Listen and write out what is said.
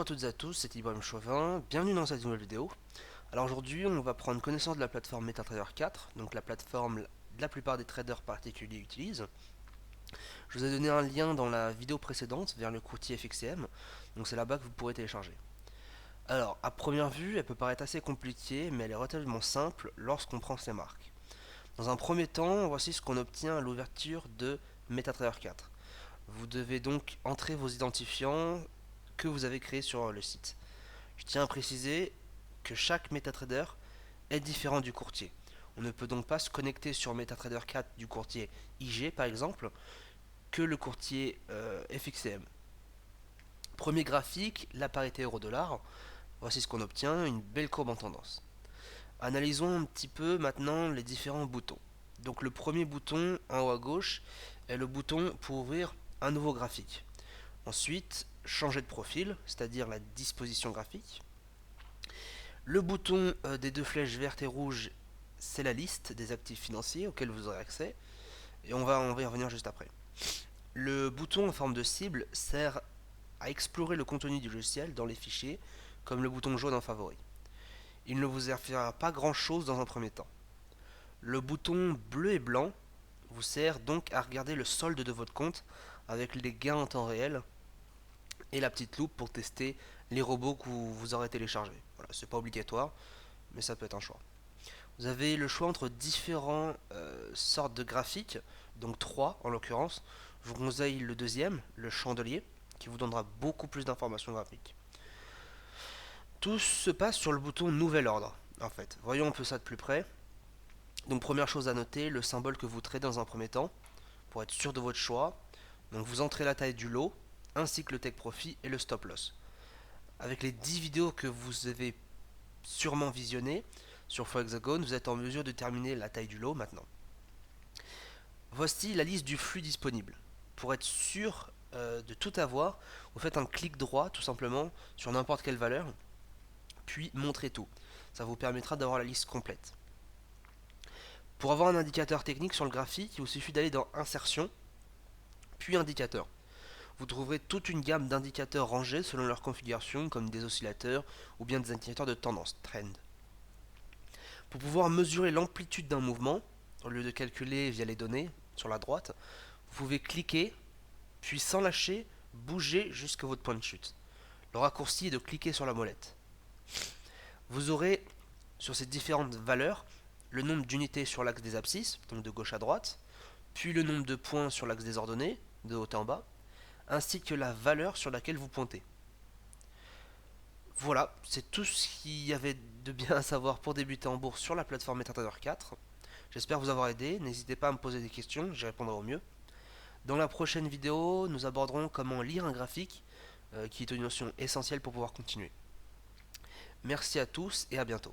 à toutes et à tous, c'est Ibrahim Chauvin, bienvenue dans cette nouvelle vidéo. Alors aujourd'hui on va prendre connaissance de la plateforme MetaTrader 4, donc la plateforme que la plupart des traders particuliers utilisent. Je vous ai donné un lien dans la vidéo précédente vers le courtier FXCM, donc c'est là-bas que vous pourrez télécharger. Alors à première vue elle peut paraître assez compliquée, mais elle est relativement simple lorsqu'on prend ses marques. Dans un premier temps, voici ce qu'on obtient à l'ouverture de MetaTrader 4. Vous devez donc entrer vos identifiants que vous avez créés sur le site. Je tiens à préciser que chaque MetaTrader est différent du courtier. On ne peut donc pas se connecter sur MetaTrader 4 du courtier IG par exemple que le courtier FXCM. Premier graphique, la parité euro-dollar. Voici ce qu'on obtient, une belle courbe en tendance. Analysons un petit peu maintenant les différents boutons. Donc le premier bouton en haut à gauche est le bouton pour ouvrir un nouveau graphique. Ensuite, changer de profil, c'est-à-dire la disposition graphique. Le bouton des deux flèches vertes et rouges, c'est la liste des actifs financiers auxquels vous aurez accès. Et on va y revenir juste après. Le bouton en forme de cible sert à explorer le contenu du logiciel dans les fichiers, comme le bouton jaune en favori. Il ne vous servira pas grand chose dans un premier temps. Le bouton bleu et blanc vous sert donc à regarder le solde de votre compte avec les gains en temps réel et la petite loupe pour tester les robots que vous aurez téléchargés. Voilà, c'est pas obligatoire, mais ça peut être un choix. Vous avez le choix entre différentes sortes de graphiques, donc trois en l'occurrence. Je vous conseille le deuxième, le chandelier, qui vous donnera beaucoup plus d'informations graphiques. Tout se passe sur le bouton Nouvel ordre, en fait. Voyons un peu ça de plus près. Donc première chose à noter, le symbole que vous tradez dans un premier temps, pour être sûr de votre choix. Donc vous entrez la taille du lot, ainsi que le take profit et le stop loss. Avec les 10 vidéos que vous avez sûrement visionnées sur Fohexagone, vous êtes en mesure de déterminer la taille du lot maintenant. Voici la liste du flux disponible. Pour être sûr de tout avoir, vous faites un clic droit tout simplement sur n'importe quelle valeur, puis montrez tout. Ça vous permettra d'avoir la liste complète. Pour avoir un indicateur technique sur le graphique, il vous suffit d'aller dans Insertion, puis Indicateur. Vous trouverez toute une gamme d'indicateurs rangés selon leur configuration, comme des oscillateurs ou bien des indicateurs de tendance, trend. Pour pouvoir mesurer l'amplitude d'un mouvement, au lieu de calculer via les données sur la droite, vous pouvez cliquer, puis sans lâcher, bouger jusqu'à votre point de chute. Le raccourci est de cliquer sur la molette. Vous aurez sur ces différentes valeurs le nombre d'unités sur l'axe des abscisses, donc de gauche à droite, puis le nombre de points sur l'axe des ordonnées, de haut en bas, ainsi que la valeur sur laquelle vous pointez. Voilà, c'est tout ce qu'il y avait de bien à savoir pour débuter en bourse sur la plateforme MetaTrader 4. J'espère vous avoir aidé, n'hésitez pas à me poser des questions, j'y répondrai au mieux. Dans la prochaine vidéo, nous aborderons comment lire un graphique, qui est une notion essentielle pour pouvoir continuer. Merci à tous et à bientôt.